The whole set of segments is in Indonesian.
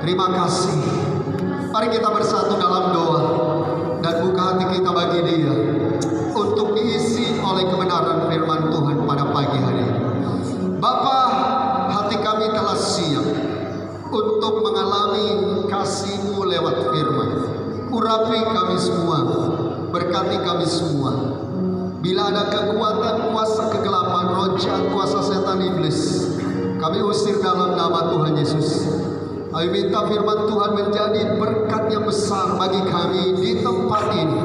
Terima kasih. Mari kita bersatu dalam doa dan buka hati kita bagi Dia untuk diisi oleh kebenaran firman Tuhan pada pagi hari ini. Bapa, hati kami telah siap untuk mengalami kasih-Mu lewat firman. Urapi kami semua, berkati kami semua. Bila ada kekuatan, kuasa kegelapan, roh jahat, kuasa setan iblis, kami usir dalam nama Tuhan Yesus. Kami minta firman Tuhan menjadi berkat yang besar bagi kami di tempat ini,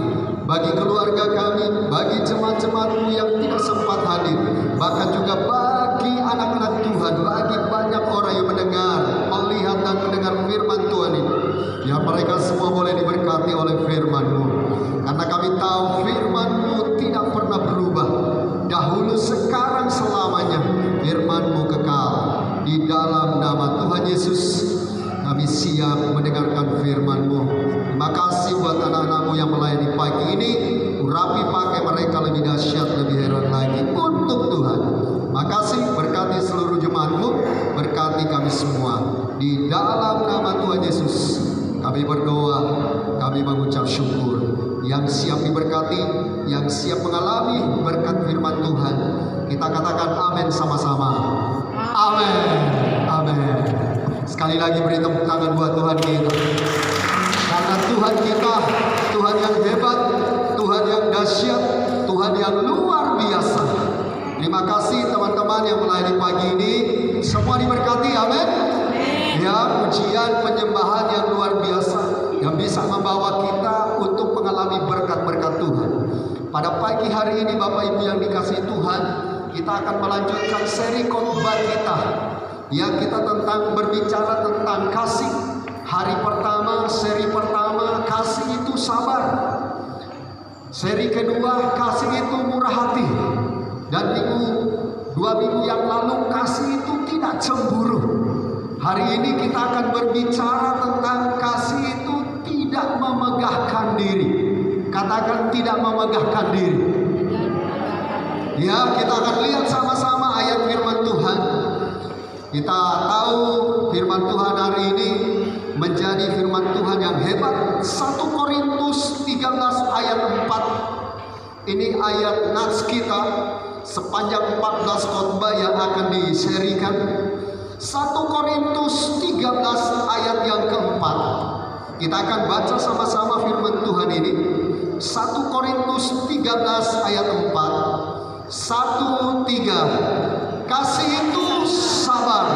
bagi keluarga kami, bagi jemaat-jemaat-Mu yang tidak sempat hadir, bahkan juga bagi anak-anak Tuhan, bagi banyak orang yang mendengar, melihat dan mendengar firman Tuhan ini. Ya, mereka semua boleh diberkati oleh firman-Mu, karena kami tahu firman-Mu tidak pernah berubah, dahulu, sekarang, selamanya. Firman-Mu kekal. Di dalam nama Tuhan Yesus kami siap mendengarkan firman-Mu. Terima kasih buat anak-anak-Mu yang melayani pagi ini. Urapi pakai mereka lebih dahsyat, lebih heran lagi untuk Tuhan. Terima kasih, berkati seluruh jemaat-Mu, berkati kami semua. Di dalam nama Tuhan Yesus kami berdoa, kami mengucap syukur. Yang siap diberkati, yang siap mengalami berkat firman Tuhan, kita katakan amin sama-sama. Amin, amin. Sekali lagi beri tepuk tangan buat Tuhan kita. Karena Tuhan kita, Tuhan yang hebat, Tuhan yang dahsyat, Tuhan yang luar biasa. Terima kasih teman-teman yang melayani pagi ini. Semua diberkati, amin. Ya, pujian penyembahan yang luar biasa yang bisa membawa kita untuk mengalami berkat-berkat Tuhan. Pada pagi hari ini Bapak Ibu yang dikasihi Tuhan, kita akan melanjutkan seri khotbah kita. Ya, kita berbicara tentang kasih. Hari pertama, seri pertama, kasih itu sabar. Seri kedua, kasih itu murah hati. Dan dua minggu yang lalu, kasih itu tidak cemburu. Hari ini kita akan berbicara tentang kasih itu tidak memegahkan diri. Katakan tidak memegahkan diri. Ya, kita akan lihat sama-sama ayat firman Tuhan. Kita tahu firman Tuhan hari ini menjadi firman Tuhan yang hebat. 1 Korintus 13 ayat 4. Ini ayat nats kita sepanjang 14 khotbah yang akan diserikan. 1 Korintus 13 ayat yang keempat. Kita akan baca sama-sama firman Tuhan ini. 1 Korintus 13 ayat 4. 1, 3. Kasih itu sabar,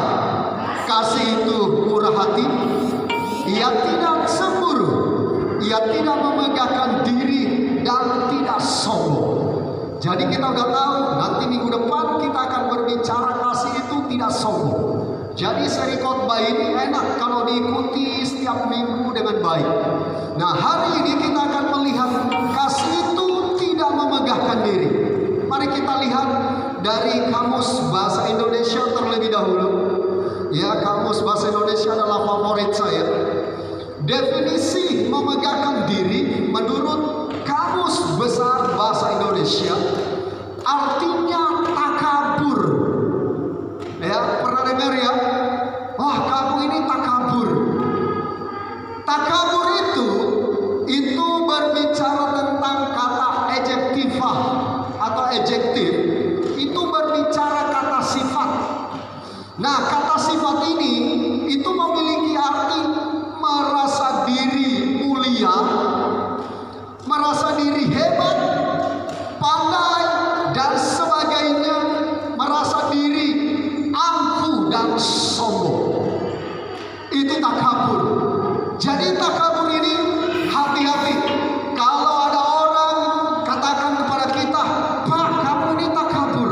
kasih itu murah hati, ia tidak cemburu, ia tidak memegahkan diri dan tidak sombong. Jadi kita udah tahu nanti minggu depan kita akan berbicara kasih itu tidak sombong. Jadi seri khotbah ini enak kalau diikuti setiap minggu dengan baik. Nah, hari ini kita akan melihat kasih itu tidak memegahkan diri. Mari kita lihat dari Kamus Bahasa Indonesia terlebih dahulu. Ya, Kamus Bahasa Indonesia adalah favorit saya. Definisi memegahkan diri menurut Kamus Besar Bahasa Indonesia artinya takabur. Ya, pernah dengar ya? Wah, kamu ini takabur. Takabur itu berbicara tentang kata adjektifah atau adjektif. Itu berbicara kata sifat. Nah, kata sifat ini itu memiliki arti merasa diri mulia, merasa diri hebat, pandai dan sebagainya, merasa diri angkuh dan sombong. Itu takabur. Jadi takabur ini hati-hati. Kalau ada orang katakan kepada kita, "Pak, kamu ini takabur,"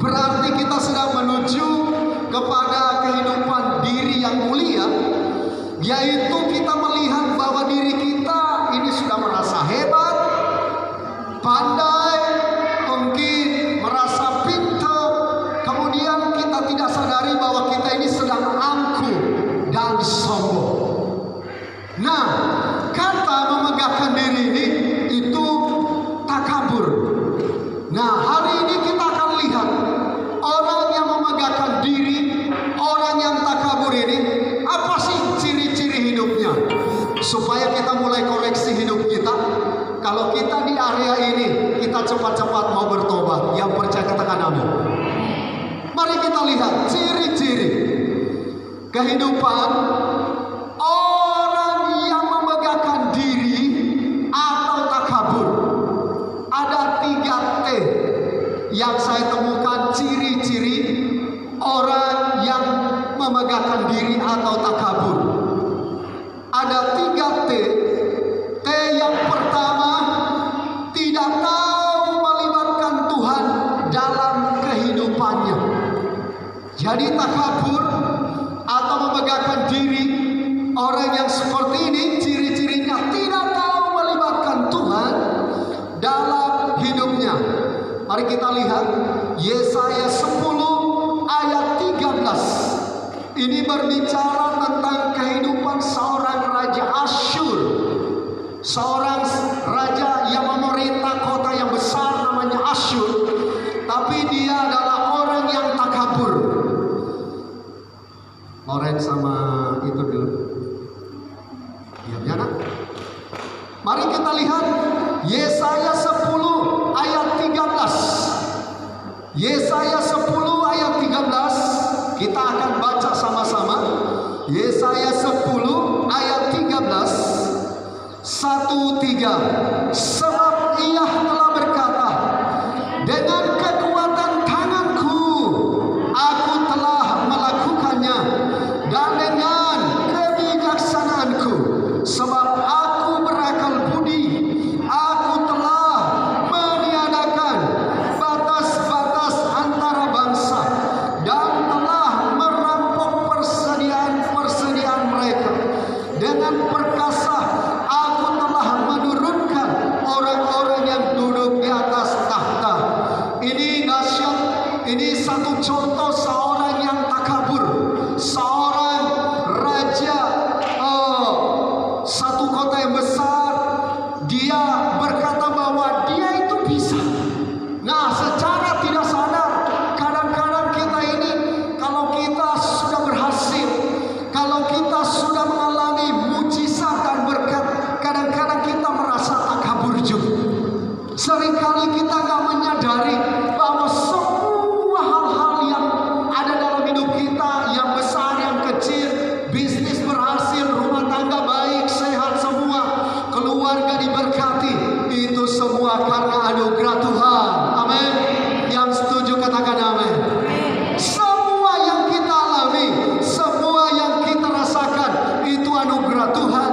berarti kita sedang menuju kepada kehidupan diri yang mulia, yaitu kita melihat bahwa diri kita ini sudah merasa hebat, pandai, mungkin merasa pintar, kemudian kita tidak sadari bahwa kita ini sedang angkuh dan sombong. Nah, kata memegahkan diri ini itu takabur. Nah, hari ini kita akan lihat orang yang memegahkan diri, orang yang takabur ini, apa sih ciri-ciri cepat-cepat mau bertobat. Yang percaya katakan amin. Mari kita lihat ciri-ciri kehidupan orang yang memegahkan diri atau takabur. Ada 3 T yang saya temukan ciri-ciri orang yang memegahkan diri atau takabur. Ada 3 T. T yang pertama, tidak tahu melibatkan Tuhan dalam kehidupannya. Jadi takabur atau memegahkan diri, orang yang seperti ini ciri-cirinya tidak tahu melibatkan Tuhan dalam hidupnya. Mari kita lihat Yesaya 10 ayat 13. Ini berbicara tentang kehidupan seorang raja Asyur, seorang raja yang memerintah kota yang besar namanya Asyur, tapi dia adalah orang yang takabur. Loren sama itu dulu. Diamnya nak. Mari kita lihat Yesaya 10 ayat 13. Yesaya 10 ayat 13. Kita akan baca sama-sama. Yesaya 10 ayat 13. 1-3. Sebab Ia telah berkata, dengan kekuatan tanganku aku telah melakukannya, dan dengan kebijaksanaanku, sebab aku berakal budi, aku telah meniadakan batas-batas antara bangsa, dan telah merampok persediaan mereka. Dengan perkasa aku telah menurunkan orang-orang yang duduk di atas tahta. Ini dahsyat. Ini satu contoh seorang yang takabur, seorang raja satu kota yang besar. Dia berkata bahwa dia itu bisa. Nah, secara tidak sadar, kadang-kadang kita ini, kalau kita sudah berhasil, kalau kita sudah mengalami mujizat dan berkat, kadang-kadang kita merasa takabur juga. Seringkali kita nggak menyadari bahwa semua hal-hal yang ada dalam hidup kita, yang besar, yang kecil, bisnis berhasil, rumah tangga baik, sehat semua, keluarga diberkati, itu semua karena anugerah Tuhan. Amin. Yang setuju katakan amin. Semua yang kita alami, semua yang kita rasakan, itu anugerah Tuhan.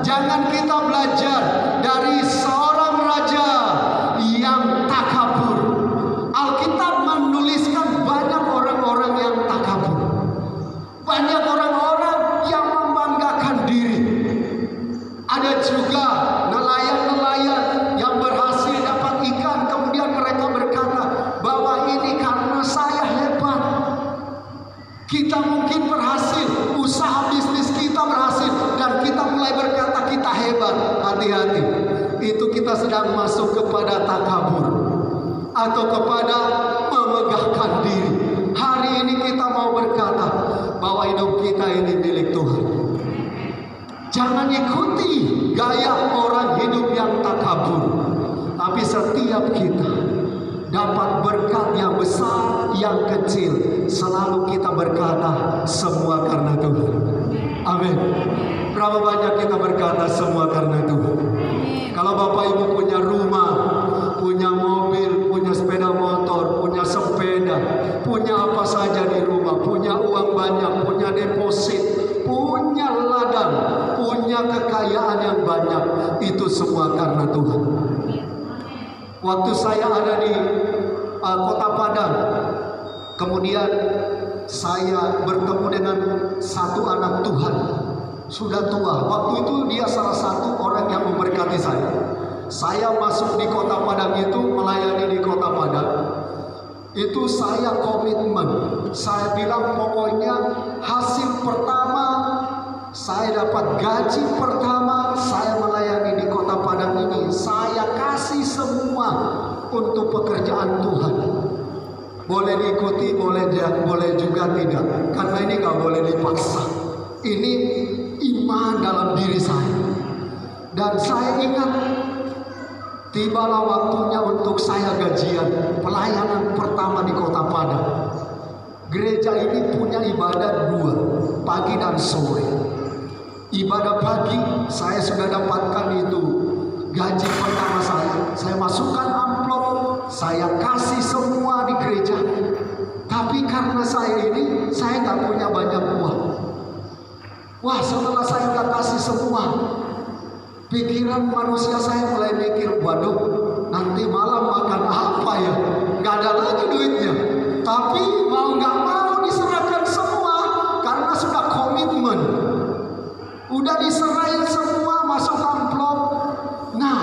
Jangan kita belajar dari seorang raja yang takabur. Alkitab menuliskan banyak orang-orang yang takabur, banyak orang-orang yang membanggakan diri. Ada juga nelayan-nelayan yang berhasil dapat ikan, kemudian mereka berkata bahwa ini karena saya hebat. Kita mungkin berhasil, usaha bisnis kita berhasil, dan kita mulai berkata kita hebat. Hati-hati, itu kita sedang masuk kepada takabur atau kepada memegahkan diri. Hari ini kita mau berkata bahwa hidup kita ini milik Tuhan. Jangan ikuti gaya orang hidup yang takabur, tapi setiap kita dapat berkat yang besar, yang kecil, selalu kita berkata semua karena Tuhan. Amin. Berapa banyak kita berkata semua karena Tuhan? Kalau Bapak Ibu punya rumah, punya mobil, punya sepeda motor, punya sepeda, punya apa saja di rumah, punya uang banyak, punya deposit, punya ladang, punya kekayaan yang banyak, itu semua karena Tuhan. Waktu saya ada di Kota Padang, kemudian saya bertemu dengan satu anak Tuhan, sudah tua. Waktu itu dia salah satu orang yang memberkati saya. Saya masuk di Kota Padang itu, melayani di Kota Padang. Itu saya komitmen. Saya bilang pokoknya hasil pertama, saya dapat gaji pertama, saya melayani di Kota Padang ini, saya kasih semua untuk pekerjaan Tuhan. Boleh diikuti, boleh juga tidak, karena ini gak boleh dipaksa. Ini iman dalam diri saya. Dan saya ingat tibalah waktunya untuk saya gajian pelayanan pertama di Kota Padang. Gereja ini punya ibadah 2, pagi dan sore. Ibadah pagi saya sudah dapatkan itu gaji pertama saya masukkan amplop, saya kasih semua di gereja. Tapi karena saya nggak punya banyak uang. Wah, setelah saya udah kasih semua, pikiran manusia saya mulai mikir, waduh, nanti malam makan apa ya? Gak ada lagi duitnya. Tapi mau gak mau diserahkan semua karena sudah komitmen. Udah diserahin semua masuk amplop. Nah,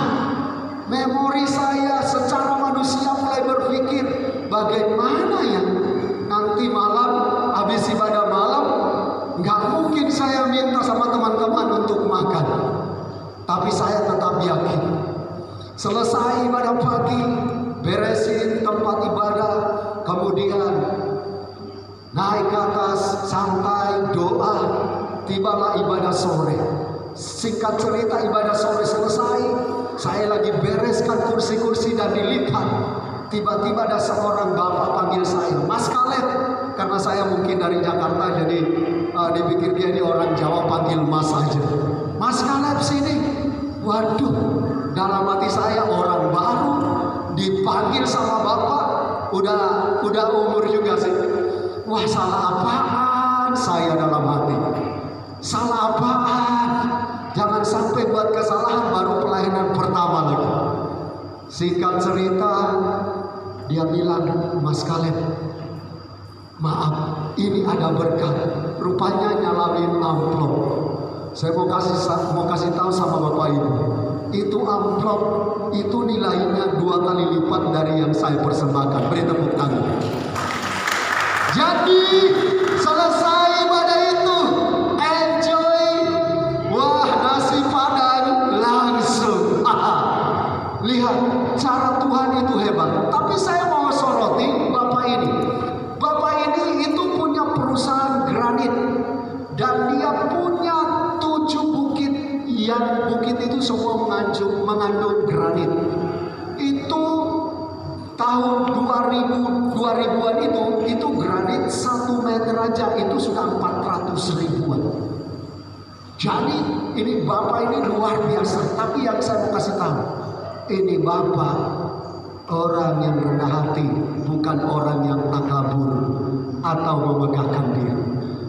memori saya secara manusia mulai berpikir, bagaimana ya nanti malam habis ibadah malam, gak mungkin saya minta sama teman-teman untuk makan. Tapi saya tetap yakin, selesai ibadah pagi, beresin tempat ibadah, kemudian naik ke atas, santai, doa, tibalah ibadah sore. Singkat cerita, ibadah sore selesai, saya lagi bereskan kursi-kursi dan dilipat. Tiba-tiba ada seorang bapak panggil saya, Mas Kaleb, karena saya mungkin dari Jakarta, jadi dipikir dia ini orang Jawa, panggil Mas aja. Mas Kaleb sini. Waduh, dalam hati saya orang baru dipanggil sama bapak, udah umur juga sih. Wah, salah apaan saya dalam hati? Salah apaan? Jangan sampai buat kesalahan baru pelayanan pertama lagi. Singkat cerita, dia bilang, Mas Kaleb, maaf, ini ada berkat. Rupanya nyalain amplop. Saya mau kasih tahu sama Bapak Ibu, itu amplop itu nilainya 2 kali lipat dari yang saya persembahkan. Beri tepuk tangan. Jadi selesai ibadah itu, enjoy. Wah, nasi padang langsung. Lihat cara Tuhan itu hebat. Tapi saya mau soroti Bapak ini. Bapak ini itu punya perusahaan granit dan dia punya 7 bukit, yang bukit itu semua mengandung granit. Itu tahun 2000-an itu granit 1 meter aja itu sudah 400 ribuan. Jadi ini Bapak ini luar biasa. Tapi yang saya mau kasih tahu, ini Bapak orang yang rendah hati, bukan orang yang takabur atau memegahkan diri.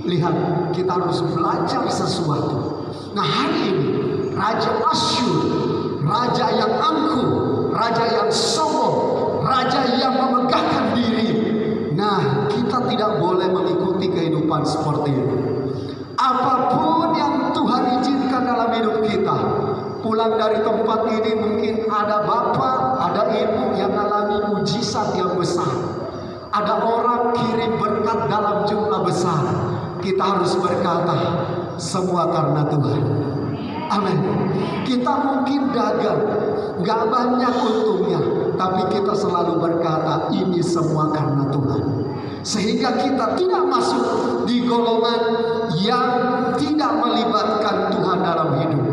Lihat, kita harus belajar sesuatu. Nah, hari ini Raja Asyur, raja yang angkuh, raja yang sombong, raja yang memegahkan diri. Nah, kita tidak boleh mengikuti kehidupan seperti itu. Apapun yang Tuhan izinkan dalam hidup kita, pulang dari tempat ini mungkin ada bapak, ada ibu yang alami mujizat yang besar. Ada orang kirim berkat dalam jumlah besar. Kita harus berkata, semua karena Tuhan. Amin. Kita mungkin dagang, gak banyak untungnya, tapi kita selalu berkata, ini semua karena Tuhan. Sehingga kita tidak masuk di golongan yang tidak melibatkan Tuhan dalam hidup.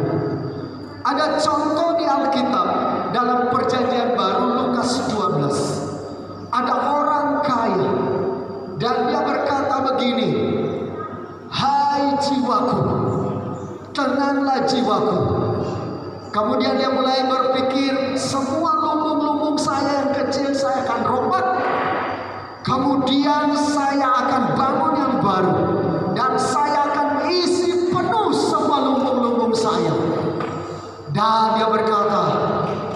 Ada contoh di Alkitab dalam Perjanjian Baru Lukas 12. Ada orang kaya dan dia berkata begini, hai jiwaku, tenanglah jiwaku. Kemudian dia mulai berpikir, semua lumbung-lumbung saya yang kecil saya akan rombak. Kemudian saya akan bangun yang baru dan saya akan isi penuh semua lumbung-lumbung saya. Dan dia berkata,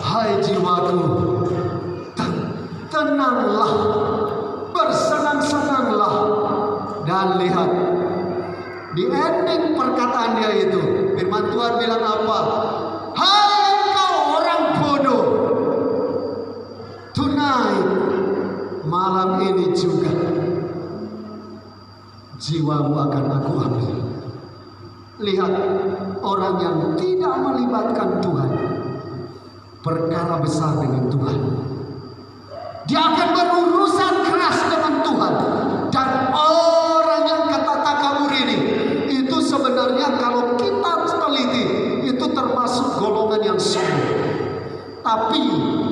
hai jiwaku, tenanglah, bersenang-senanglah. Dan lihat, di ending perkataan dia itu, firman Tuhan bilang apa? Hai kau orang bodoh, tonight, malam ini juga jiwamu akan aku ambil. Lihat, orang yang tidak melibatkan Tuhan, perkara besar dengan Tuhan, dia akan berurusan keras dengan Tuhan. Dan orang yang kata takabur ini, itu sebenarnya kalau kita teliti, itu termasuk golongan yang sombong. Tapi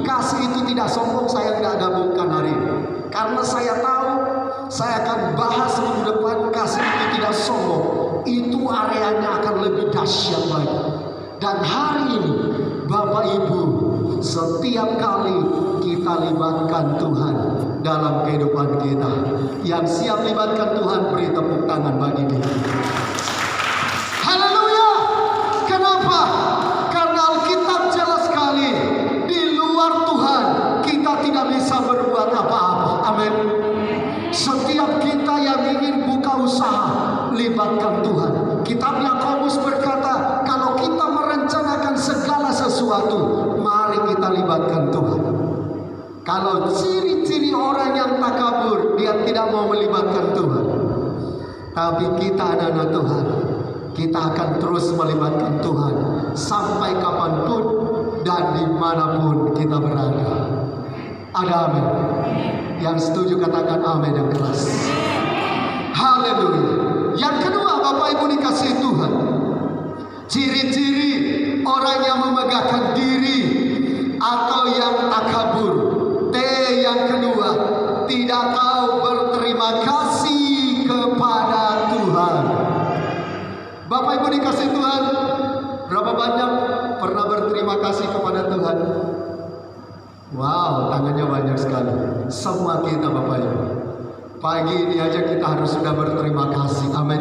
kasih itu tidak sombong, saya tidak gabungkan hari ini. Karena saya tahu saya akan bahas minggu depan, kasih itu tidak sombong. Itu areanya akan lebih dahsyat lagi. Dan hari ini Bapak Ibu, setiap kali kita libatkan Tuhan dalam kehidupan kita, yang siap libatkan Tuhan beri tepuk tangan bagi dia. Haleluya. Kenapa? Karena Alkitab jelas sekali, di luar Tuhan kita tidak bisa berbuat apa-apa. Amin. Setiap kita yang ingin buka usaha, libatkan Tuhan. Kitab Yakobus berkata, kalau kita merencanakan segala sesuatu, mari kita libatkan Tuhan. Kalau ciri-ciri orang yang takabur, dia tidak mau melibatkan Tuhan. Tapi kita anak-anak Tuhan, kita akan terus melibatkan Tuhan sampai kapanpun dan dimanapun kita berada. Ada amin? Yang setuju katakan amin yang keras. Haleluya. Yang kedua, Bapak Ibu dikasihi Tuhan, ciri-ciri orang yang memegahkan diri atau yang takabur. T yang kedua, tidak tahu berterima kasih kepada Tuhan. Bapak Ibu dikasihi Tuhan, berapa banyak pernah berterima kasih kepada Tuhan? Wow, tangannya banyak sekali. Semua kita Bapak Ibu. Pagi ini aja kita harus sudah berterima kasih. Amin.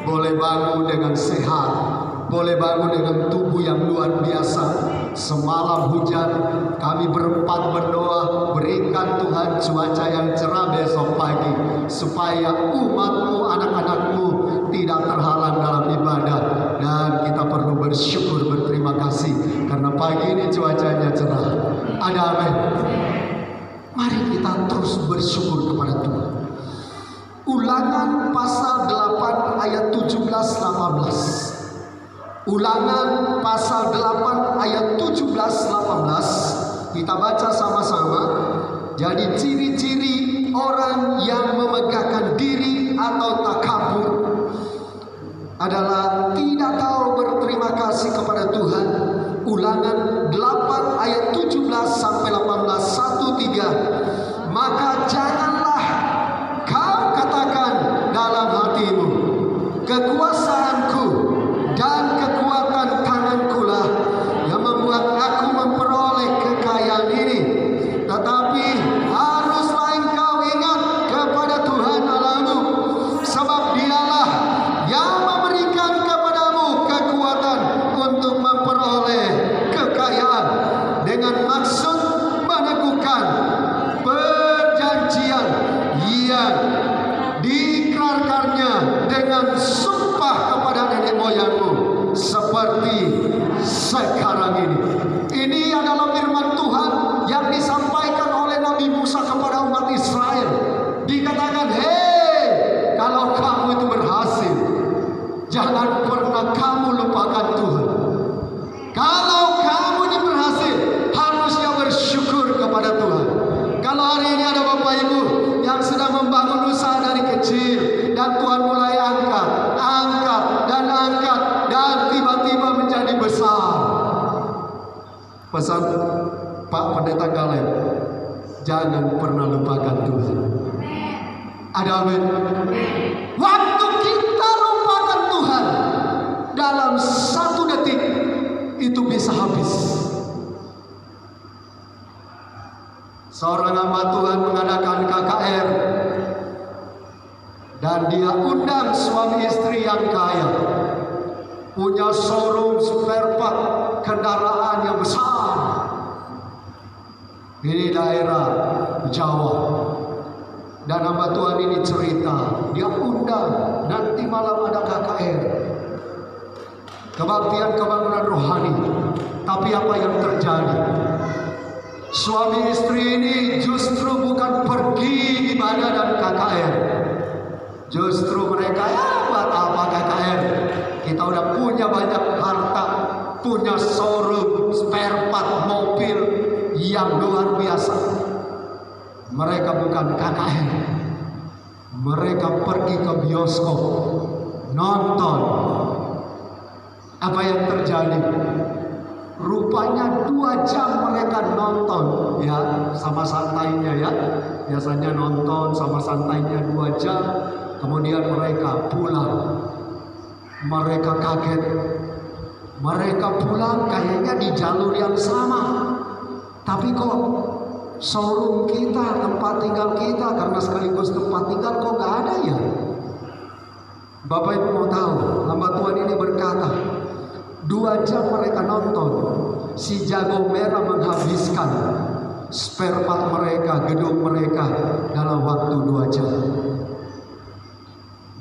Boleh bangun dengan sehat, boleh bangun dengan tubuh yang luar biasa. Semalam hujan, kami berempat berdoa, berikan Tuhan cuaca yang cerah besok pagi, supaya umatmu, anak-anakmu tidak terhalang dalam ibadah. Dan kita perlu bersyukur, berterima kasih, karena pagi ini cuacanya cerah. Ada amin. Mari kita terus bersyukur kepada Tuhan. Ulangan pasal 8 ayat 17-18. Ulangan pasal 8 ayat 17-18. Kita baca sama-sama. Jadi ciri-ciri orang yang memegahkan diri atau takabur adalah tidak tahu berterima kasih kepada Tuhan. Ulangan 8 ayat 17-18. 1-3. Maka janganlah kau katakan dalam hatimu, kekuasaanku dan kekuatan tangankulah yang membuat aku memperoleh kekayaan ini. Tetapi haruslah engkau ingat kepada Tuhan Allahmu, sebab Dialah yang memberikan kepadamu kekuatan untuk memperoleh kekayaan, dengan maksud meneguhkan perjanjian yang diikrarkannya dengan sumpah kepada nenek moyangmu, seperti sekarang ini. Ini adalah firman Tuhan yang disampaikan oleh Nabi Musa kepada umat Israel. Dikatakan, hei, kalau kamu itu berhasil, jangan pernah kamu lupakan Tuhan. Kalau kamu ini berhasil, harusnya bersyukur kepada Tuhan. Kalau hari ini ada Bapak Ibu yang sedang membangun usaha dari kecil, dan Tuhan mulai angkat, dan tiba-tiba menjadi besar. Pesan Pak Pendeta Kaleb, jangan pernah lupakan Tuhan. Ada amin? Waktu kita lupakan Tuhan, dalam 1 detik itu bisa habis. Seorang hamba Tuhan mengadakan KKR, dan dia undang suami istri yang kaya, punya showroom spare part kendaraan yang besar. Ini daerah Jawa. Dan hamba Tuhan ini cerita, dia undang, nanti malam ada KKR, kebaktian kebangunan rohani. Tapi apa yang terjadi? Suami istri ini justru bukan pergi ibadah dan KKR. Justru mereka, buat apa KKR? Kita udah punya banyak harta, punya showroom spare part mobil yang luar biasa. Mereka bukan KKR. Mereka pergi ke bioskop, nonton. Apa yang terjadi? Rupanya 2 jam mereka nonton, ya, sama santainya ya. Biasanya nonton sama santainya 2 jam, kemudian mereka pulang. Mereka kaget. Mereka pulang kayaknya di jalur yang sama. Tapi kok showroom kita, tempat tinggal kita, karena sekaligus tempat tinggal kok gak ada ya? Bapak Ibu mau tahu, hamba Tuhan ini berkata, 2 jam mereka nonton, si jago merah menghabiskan spare part mereka, gedung mereka dalam waktu 2 jam.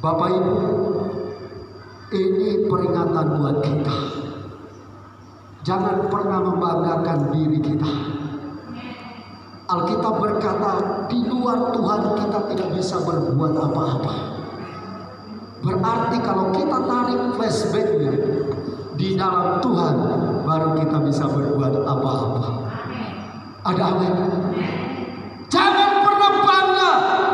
Bapak Ibu, ini peringatan buat kita. Jangan pernah membanggakan diri kita. Alkitab berkata, di luar Tuhan kita tidak bisa berbuat apa-apa. Berarti kalau kita tarik flashbacknya, di dalam Tuhan baru kita bisa berbuat apa-apa. Ada amin? Jangan pernah bangga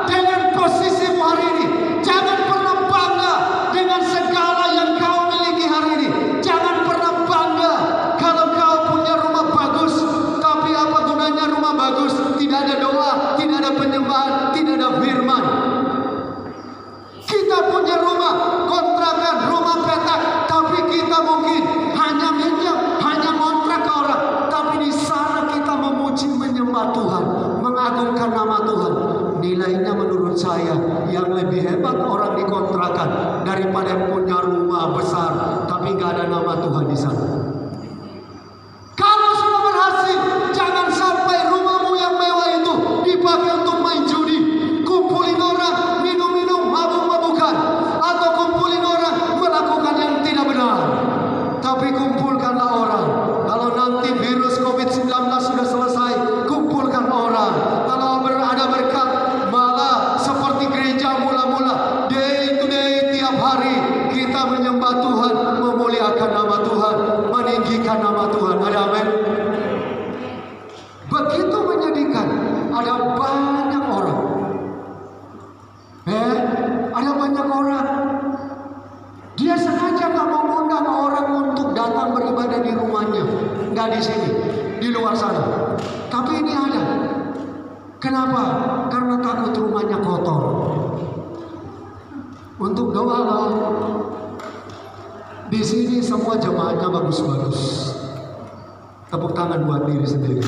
dengan posisimu hari ini. Jangan pernah bangga dengan segala yang kau miliki hari ini. Jangan pernah bangga kalau kau punya rumah bagus. Tapi apa gunanya rumah bagus? Tidak ada doa, tidak ada penyembahan, tidak ada firman. Kita punya rumah kontrakan, rumah petak, tapi kita mungkin hanya minjem, hanya kontrak ke orang. Tapi di sana kita memuji, menyembah Tuhan, mengagungkan nama Tuhan. Nilainya menurut saya yang lebih hebat orang dikontrakan daripada yang punya rumah besar tapi gak ada nama Tuhan di sana. Kalau sudah berhasil, jangan sampai rumahmu yang mewah itu dipakai untuk main judi, kumpulin orang, minum-minum, mabuk-mabukan, atau kumpulin orang melakukan yang tidak benar. Tapi kumpulkanlah orang. Kalau nanti virus COVID-19 sudah selesai, kumpulkan orang. Kalau ada berkat, malah seperti gereja mula-mula, day to day, tiap hari kita menyembah Tuhan, memuliakan nama Tuhan, meninggikan nama Tuhan. Ada amin? Begitu menyedihkan, ada banyak orang. Ada banyak orang. Dia sengaja gak mau undang orang untuk datang beribadah di rumahnya, nggak di sini, di luar sana. Tapi ini ada. Kenapa? Karena takut rumahnya kotor. Untuk doa loh. Di sini semua jemaatnya bagus-bagus. Tepuk tangan buat diri sendiri.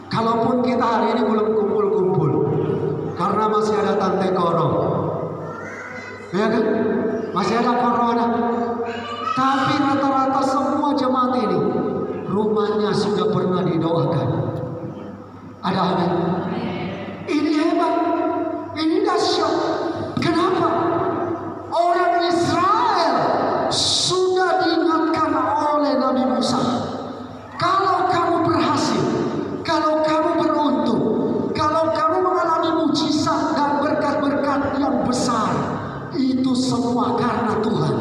Kalaupun kita hari ini belum kumpul-kumpul, karena masih ada tante Koro, ya kan? Masih ada corona. Tapi rata-rata semua jemaat ini rumahnya sudah pernah didoakan. Ada amin? Ini hebat, ini dahsyat. Kenapa? Orang Israel sudah diingatkan oleh Nabi Musa. Kalau kamu berhasil, kalau kamu beruntung, kalau kamu mengalami mujizat dan berkat-berkat yang besar, itu semua karena Tuhan.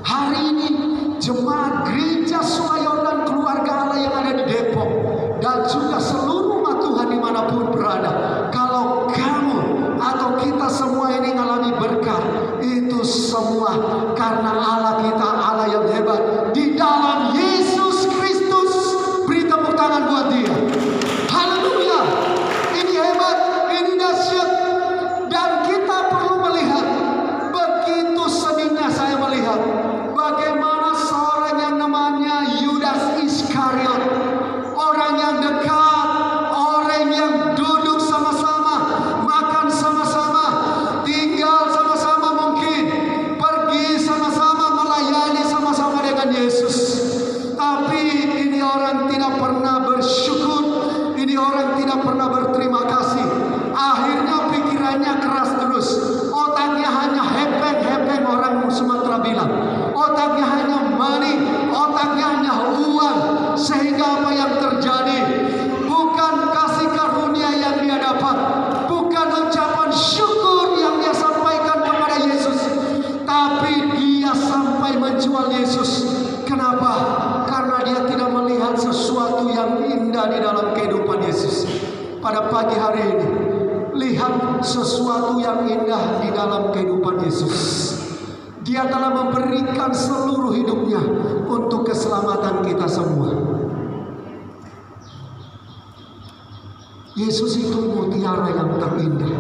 Hari ini jemaat gereja Sumayordan Keluarga Allah yang ada di Depok dan juga seluruh umat Tuhan dimanapun berada, kalau kamu atau kita semua ini mengalami berkat, itu semua karena Allah kita, Allah yang hebat di dalam Yesus Kristus. Beri tepuk tangan buat dia. Haleluya. Ini hebat, ini dahsyat. Dan kita perlu melihat, begitu sedihnya saya melihat bagaimana seorang yang namanya Yudas Iskariot, orang yang dekat, orang yang duduk sama-sama, makan sama-sama, tinggal sama-sama, mungkin pergi sama-sama, melayani sama-sama dengan Yesus. Tapi ini orang tidak pernah bersyukur, ini orang tidak pernah berterima kasih. Akhirnya pikirannya keras terus, otaknya hanya hepeng-hepeng, orang Sumatera bilang. Otaknya hanya money, otaknya hanya uang. Sehingga apa yang terjadi? Bukan kasih karunia yang dia dapat, bukan ucapan syukur yang dia sampaikan kepada Yesus, tapi dia sampai menjual Yesus. Kenapa? Karena dia tidak melihat sesuatu yang indah di dalam kehidupan Yesus. Pada pagi hari ini, lihat sesuatu yang indah di dalam kehidupan Yesus. Dia telah memberikan seluruh hidupnya untuk keselamatan kita semua. Yesus itu mutiara yang terindah.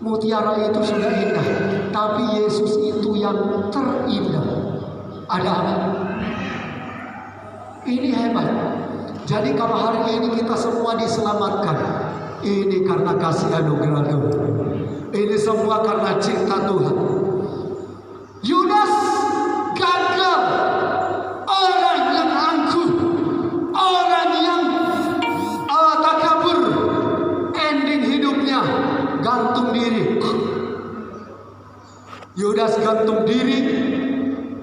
Mutiara itu sudah indah, tapi Yesus itu yang terindah. Ada apa? Ini hebat. Jadi kalau hari ini kita semua diselamatkan, ini karena kasih anugerah Tuhan. Ini semua karena cinta Tuhan. Yudas gagal, orang yang angkuh, orang yang takabur, ending hidupnya gantung diri. Yudas gantung diri,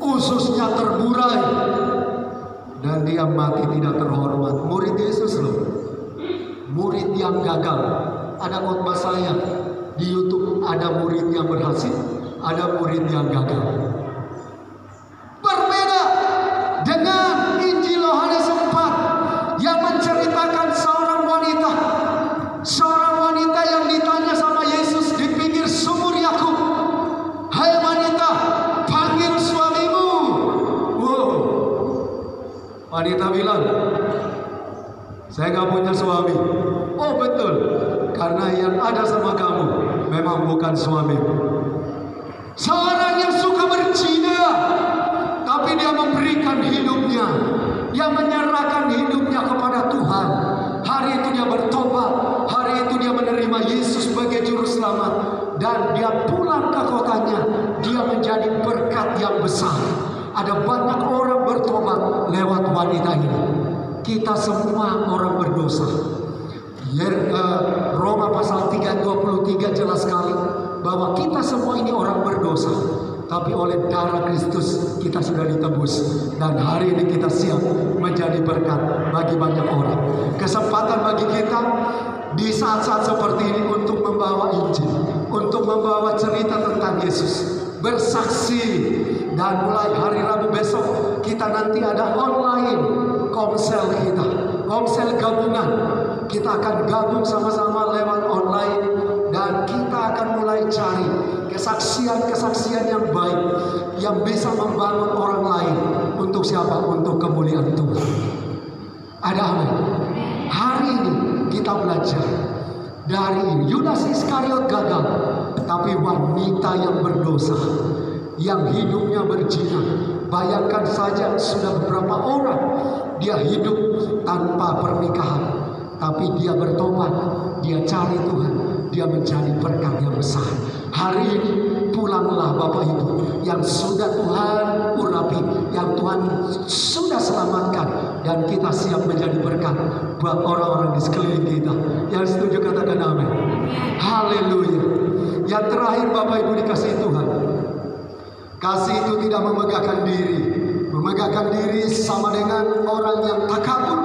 ususnya terburai, dan dia mati tidak terhormat. Murid Yesus loh, murid yang gagal. Ada khotbah saya di YouTube, ada murid yang berhasil, ada murid yang gagal. Berbeda dengan Injil Yohanes 4 yang menceritakan seorang wanita yang ditanya sama Yesus di pinggir sumur Yakub, "Hai wanita, panggil suamimu." Wow. Wanita bilang, "Saya gak punya suami." "Oh betul, karena yang ada sama kamu memang bukan suami." Seorang yang suka berzina, tapi dia memberikan hidupnya, dia menyerahkan hidupnya kepada Tuhan. Hari itu dia bertobat, hari itu dia menerima Yesus sebagai juru selamat, dan dia pulang ke kotanya. Dia menjadi berkat yang besar. Ada banyak orang bertobat lewat wanita ini. Kita semua orang berdosa. Roma pasal 3:23 jelas sekali bahwa kita semua ini orang berdosa, tapi oleh darah Kristus kita sudah ditebus, dan hari ini kita siap menjadi berkat bagi banyak orang. Kesempatan bagi kita di saat-saat seperti ini untuk membawa Injil, untuk membawa cerita tentang Yesus, bersaksi. Dan mulai hari Rabu besok kita nanti ada online komsel kita, komsel gabungan. Kita akan gabung sama-sama lewat online, dan kita akan mulai cari kesaksian-kesaksian yang baik yang bisa membangun orang lain. Untuk siapa? Untuk kemuliaan Tuhan. Ada amin. Hari ini kita belajar dari Yudas Iskariot gagal, tapi wanita yang berdosa, yang hidupnya berzina. Bayangkan saja, sudah beberapa orang dia hidup tanpa pernikahan, tapi dia bertobat, dia cari Tuhan, dia menjadi berkat yang besar. Hari ini pulanglah Bapak Ibu yang sudah Tuhan urapi, yang Tuhan sudah selamatkan, dan kita siap menjadi berkat buat orang-orang di sekeliling kita. Yang setuju katakan amin. Haleluya. Yang terakhir Bapak Ibu dikasihi Tuhan, kasih itu tidak memegahkan diri. Memegahkan diri sama dengan orang yang takabur,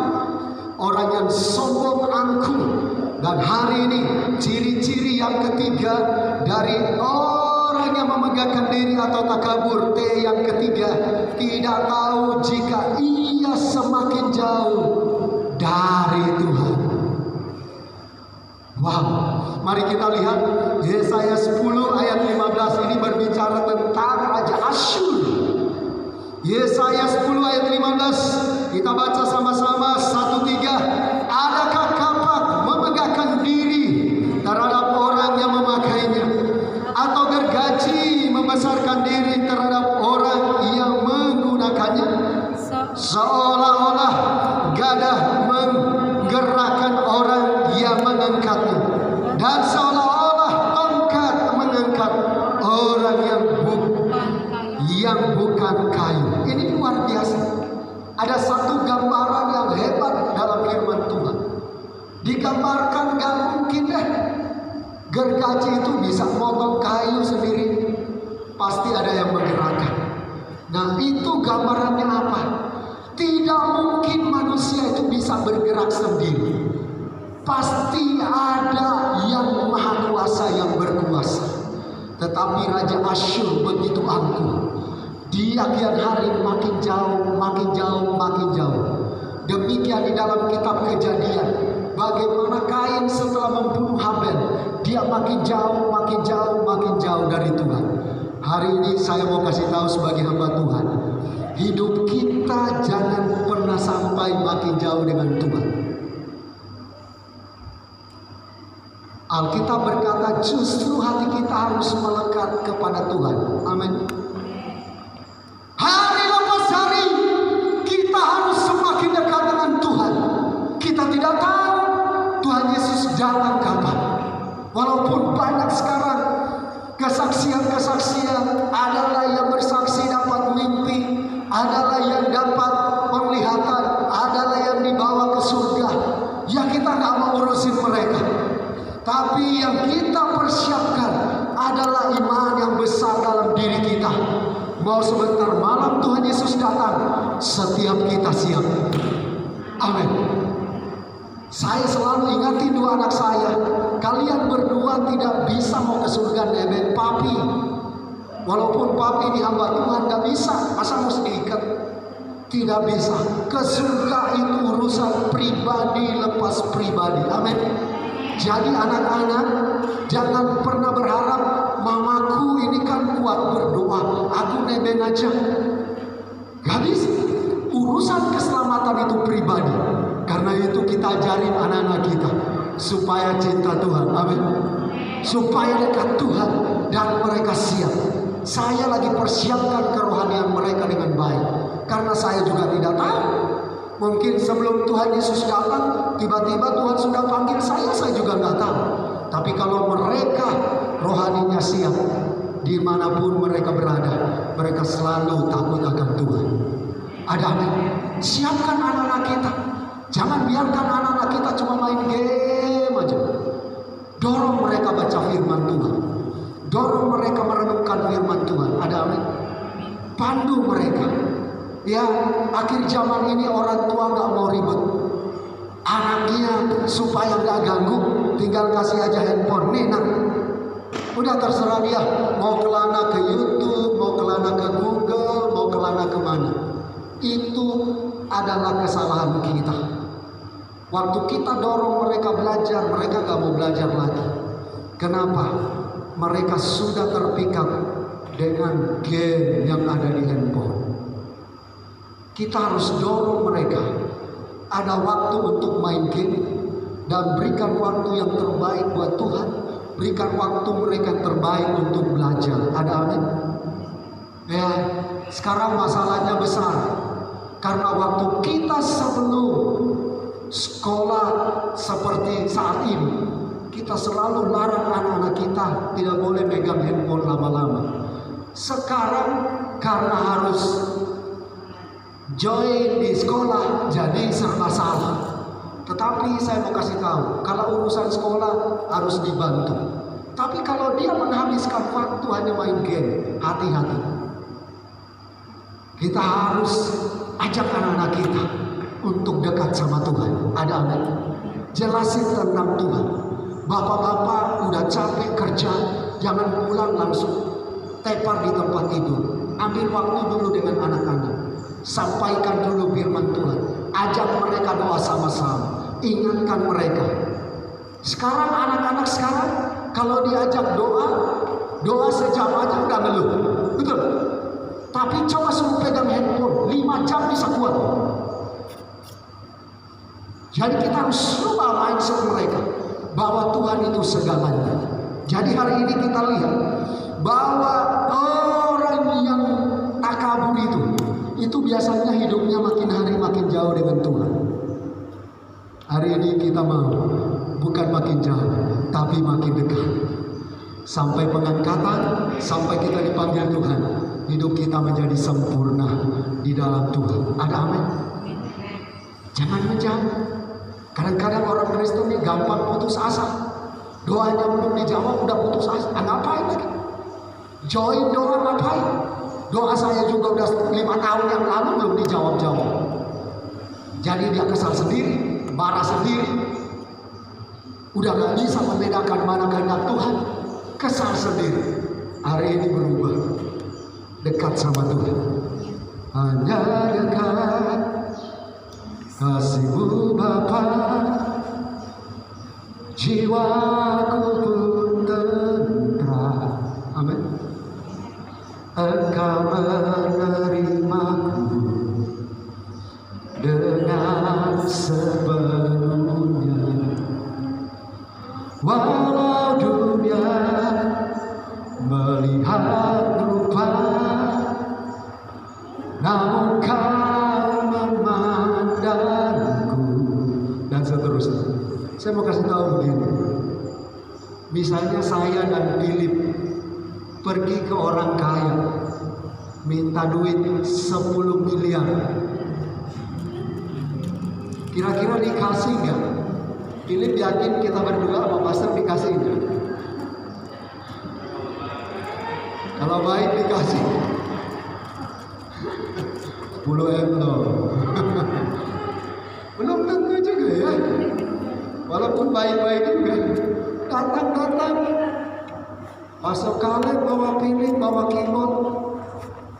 orang yang sombong, angkuh. Dan hari ini ciri-ciri yang ketiga dari orang yang memegahkan diri atau takabur, T yang ketiga, tidak tahu jika ia semakin jauh dari Tuhan. Wow, mari kita lihat Yesaya 10 ayat 15 ini berbicara tentang Raja Asyur. Yesaya 10 ayat 15, kita baca sama-sama 1-3. Adakah kapak memegahkan diri terhadap orang yang memakainya, atau gergaji membesarkan diri terhadap orang yang menggunakannya? Seolah-olah gadah menggerakkan orang yang mengangkatnya, dan seolah-olah tongkat mengangkat orang yang bukan kayu. Ini luar biasa. Ada satu gambaran yang hebat dalam firman Tuhan. Digambarkan gak mungkin deh gergaji itu bisa motong kayu sendiri. Pasti ada yang menggerakkan. Nah, itu gambarannya apa? Tidak mungkin manusia itu bisa bergerak sendiri. Pasti ada yang maha kuasa yang berkuasa. Tetapi Raja Asyur begitu angkuh. Dia kian hari makin jauh, makin jauh, makin jauh. Demikian di dalam kitab Kejadian, bagaimana Kain setelah membunuh Habel, dia makin jauh, makin jauh, makin jauh dari Tuhan. Hari ini saya mau kasih tahu sebagai hamba Tuhan, hidup kita jangan pernah sampai makin jauh dengan Tuhan. Alkitab berkata justru hati kita harus melekat kepada Tuhan. Amin. Hari lepas hari kita harus semakin dekat dengan Tuhan. Kita tidak tahu Tuhan Yesus datang kapan. Walaupun banyak sekarang kesaksian-kesaksian, adalah yang bersaksi dapat mimpi, adalah yang dapat penglihatan, adalah yang dibawa ke surga. Ya kita gak mau urusin mereka. Tapi yang kita persiapkan adalah iman yang besar dalam diri kita. Mau sebentar malam Tuhan Yesus datang, setiap kita siap. Amin. Saya selalu ingati dua anak saya. Kalian berdua tidak bisa mau ke surga nebeng papi. Walaupun papi ini hamba Tuhan, gak bisa. Masa mesti diikat? Tidak bisa. Ke surga itu urusan pribadi lepas pribadi. Amin. Jadi anak-anak jangan pernah berharap mamaku ini kan kuat berdoa, aku nebeng aja. Gak bisa. Urusan keselamatan itu pribadi. Karena itu kita ajarin anak-anak kita supaya cinta Tuhan. Amin. Supaya dekat Tuhan dan mereka siap. Saya lagi persiapkan kerohanian mereka dengan baik. Karena saya juga tidak tahu. Mungkin sebelum Tuhan Yesus datang, tiba-tiba Tuhan sudah panggil saya juga nggak tahu. Tapi kalau mereka rohaninya siap, dimanapun mereka berada, mereka selalu takut akan Tuhan. Ada amin. Siapkan anak-anak kita. Jangan biarkan anak-anak kita cuma main game aja. Dorong mereka baca firman Tuhan. Dorong mereka merenungkan firman Tuhan. Ada amin. Pandu mereka. Ya, akhir zaman ini orang tua gak mau ribet. Anaknya supaya gak ganggu, tinggal kasih aja handphone. Nih nak, udah terserah dia. Mau kelana ke YouTube, mau kelana ke Google, mau kelana kemana. Itu adalah kesalahan kita. Waktu kita dorong mereka belajar, mereka gak mau belajar lagi. Kenapa? Mereka sudah terpikat dengan game yang ada di handphone. Kita harus dorong mereka. Ada waktu untuk main game dan berikan waktu yang terbaik buat Tuhan. Berikan waktu mereka yang terbaik untuk belajar. Ada amin? Ya, sekarang masalahnya besar. Karena waktu kita sebelum sekolah seperti saat ini, kita selalu larang anak-anak kita tidak boleh megang handphone lama-lama. Sekarang karena harus join di sekolah, jadi serba salah. Tetapi saya mau kasih tahu, kalau urusan sekolah harus dibantu. Tapi kalau dia menghabiskan waktu hanya main game, hati-hati. Kita harus ajak anak-anak kita untuk dekat sama Tuhan. Ada amin. Jelasin tentang Tuhan. Bapak-bapak udah capek kerja, jangan pulang langsung tepar di tempat tidur. Ambil waktu dulu dengan anak-anak. Sampaikan dulu firman Tuhan. Ajak mereka doa sama-sama. Ingatkan mereka. Sekarang anak-anak sekarang kalau diajak doa sejam aja udah ngeluh. Betul. Tapi coba suruh pegang handphone 5 jam bisa kuat. Jadi kita harus rubah mindset mereka bahwa Tuhan itu segalanya. Jadi hari ini kita lihat bahwa orang yang takabur itu biasanya hidupnya makin hari makin jauh dengan Tuhan. Hari ini kita mau bukan makin jauh, tapi makin dekat. Sampai pengangkatan, sampai kita dipanggil Tuhan, hidup kita menjadi sempurna di dalam Tuhan. Ada amin? Jangan menjauh. Kadang-kadang orang Kristen ini gampang putus asa. Doanya belum dijawab udah putus asa. Ngapain lagi? Join doa ngapain? Doa saya juga udah 5 tahun yang lalu belum dijawab-jawab. Jadi dia kesal sendiri, marah sendiri. Udah gak bisa membedakan mana kehendak Tuhan. Kesal sendiri. Hari ini berubah. Dekat sama Tuhan. Hanya dekat kasih-Mu Bapa, jiwaku pun tentram. Amin. Engkau menerimaku dengan sepenuhnya, walau dunia melihat rupa, namun kau memandangku, dan seterusnya. Saya mau kasih tahu begini, misalnya saya dan Philip pergi ke orang kaya, minta duit 10 miliar. Kira-kira dikasih nggak? Philip yakin kita berdua sama pastor dikasih nggak? Kalau baik dikasih 10 M loh. Belum tentu juga ya. Walaupun baik-baik juga, datang-datang Pastor Kaleb bawa Philip, bawa keyboard,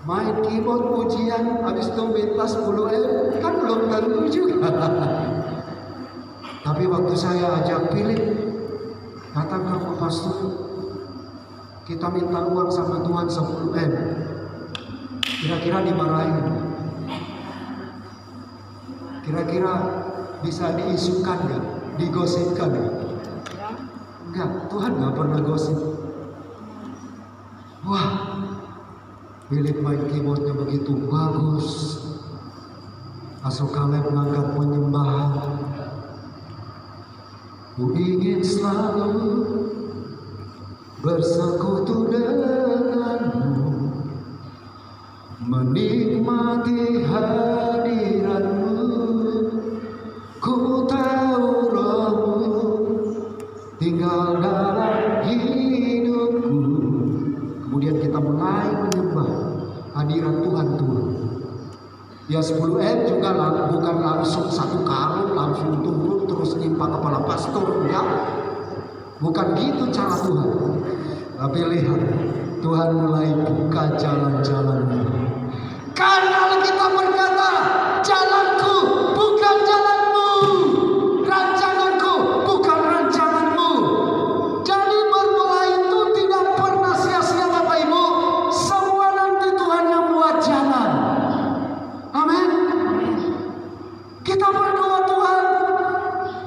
main keyboard pujian, habis itu minta 10 M, kan belum tentu juga. Tapi waktu saya ajak Philip datang ke pastor, kita minta uang sama Tuhan 10 M, kira-kira dimarahin, kira-kira bisa diisukan nggak, digosipkan nggak? Enggak, Tuhan nggak pernah gosip. Wah, Philip main keyboardnya begitu bagus. Pastor Kaleb mengangkat penyembahan. Ku ingin selalu bersekutu denganmu, menikmati hadiratmu. Ku tahu rohmu tinggal dalam hidupku. Kemudian kita mulai menyembah hadirat Tuhan turun. Ya 10 M juga bukan langsung satu karung langsung turun terus nimpa kepala pastor, enggak. Bukan gitu cara Tuhan. Tapi lihat, Tuhan mulai buka jalan-jalannya. Karena kita berkata, jalanku bukan jalanmu, rancanganku bukan rancanganmu. Jadi berdoa itu tidak pernah sia-sia Bapak Ibu. Semua nanti Tuhan yang buat jalan. Amin. Kita berdoa, Tuhan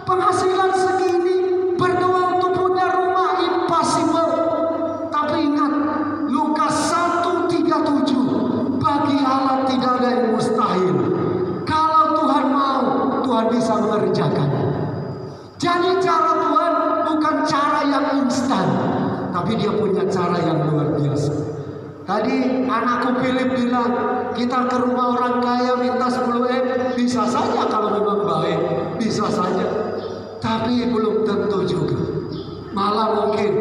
penghasilan segini, berdoa untuk punya rumah impossible. Tapi ingat Lukas 1:37, bagi Allah tidak ada yang mustahil. Kalau Tuhan mau, Tuhan bisa mengerjakan. Jadi cara Tuhan bukan cara yang instan, tapi dia punya cara yang luar biasa. Tadi anakku Philip bilang, kita ke rumah orang kaya minta 10 M, bisa saja kalau memang baik, bisa saja. Tapi belum tentu juga. Malah mungkin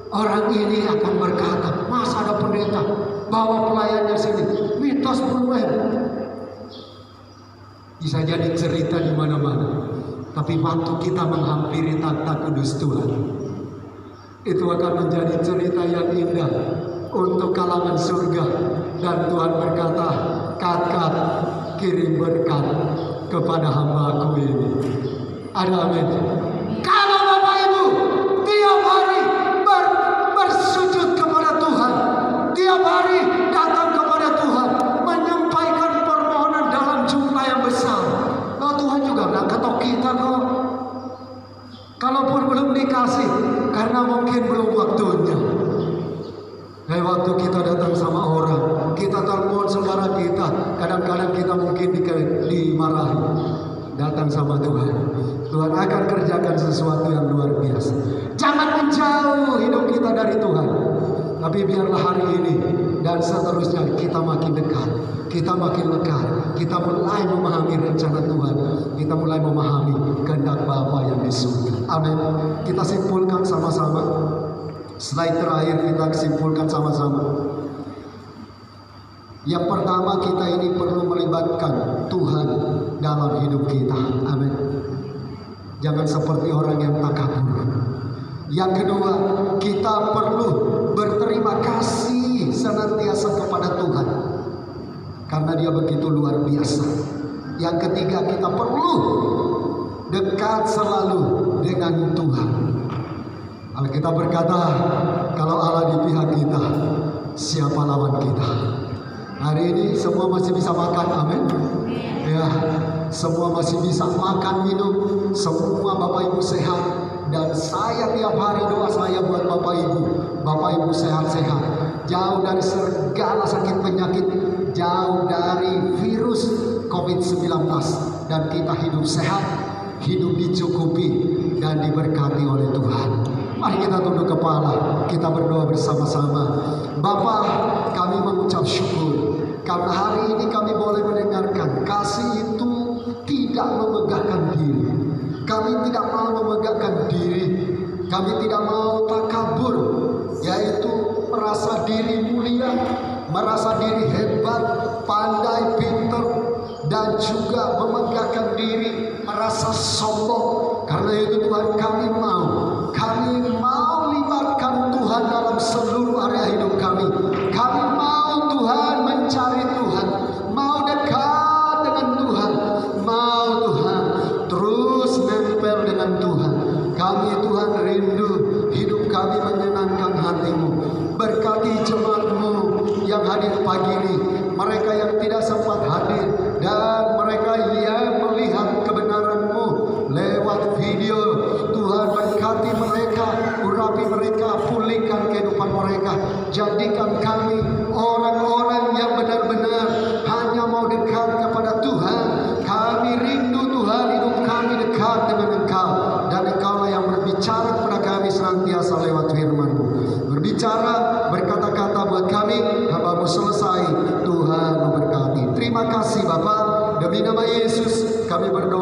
orang ini akan berkata, masa ada pendeta bawa pelayannya sini, minta 10 M. Bisa jadi cerita di mana-mana. Tapi waktu kita menghampiri takhta kudus Tuhan, itu akan menjadi cerita yang indah untuk kalangan surga. Dan Tuhan berkata, kat kirim berkat kepada hamba-Ku ini. Ada amin. Kalau Bapak Ibu tiap hari bersujud kepada Tuhan, tiap hari datang kepada Tuhan, menyampaikan permohonan dalam jumlah yang besar, Tuhan juga nggak ketok kita kok. Kalaupun belum dikasih, karena mungkin belum waktunya. Waktu kita datang sama orang, kita telepon saudara kita, kadang-kadang kita mungkin dimarahi. Datang sama Tuhan, Tuhan akan kerjakan sesuatu yang luar biasa. Jangan menjauh hidup kita dari Tuhan, tapi biarlah hari ini dan seterusnya kita makin dekat, kita makin lekat, kita mulai memahami rencana Tuhan, kita mulai memahami kehendak Bapa yang di surga. Amin. Kita simpulkan sama-sama. Slide terakhir kita simpulkan sama-sama. Yang pertama, kita ini perlu melibatkan Tuhan dalam hidup kita. Amin. Jangan seperti orang yang takabur. Yang kedua, kita perlu berterima kasih senantiasa kepada Tuhan, karena Dia begitu luar biasa. Yang ketiga, kita perlu dekat selalu dengan Tuhan. Alkitab berkata, kalau Allah di pihak kita, siapa lawan kita. Hari ini semua masih bisa makan, amin. Ya, semua masih bisa makan, minum, semua Bapak Ibu sehat. Dan saya tiap hari doa saya buat Bapak Ibu sehat-sehat, jauh dari segala sakit penyakit, jauh dari virus COVID-19, dan kita hidup sehat, hidup dicukupi dan diberkati oleh Tuhan. Mari kita tunduk kepala, kita berdoa bersama-sama. Bapa, kami mengucap syukur karena hari ini kami boleh mendengarkan kasih itu tidak memegahkan diri. Kami tidak mau memegahkan diri, kami tidak mau takabur, yaitu merasa diri mulia, merasa diri hebat, pandai, pintar, dan juga memegahkan diri, merasa sombong. Karena itu Tuhan, kami mau libatkan Tuhan dalam seluruh area hidup kami. Kami mau Tuhan mencari Tuhan, mau dekat dengan Tuhan, mau Tuhan terus nempel dengan Tuhan. Kami Tuhan rindu hidup kami menyenangkan hati-Mu. Berkati jemaat-Mu yang hadir pagi ini, mereka yang tidak sempat hadir, dan mereka yang melihat kebenaran-Mu lewat video. Tuhan, berkati mereka, urapi mereka, pulihkan kehidupan mereka. Jadikan kami orang-orang yang benar-benar hanya mau dekat kepada Tuhan. Kami rindu Tuhan, hidup kami dekat dengan Engkau, dan Engkaulah yang berbicara kepada kami senantiasa lewat firman-Mu. Berbicara, berkata-kata buat kami, hamba-Mu selesai. Tuhan memberkati. Terima kasih Bapa, demi nama Yesus kami berdoa.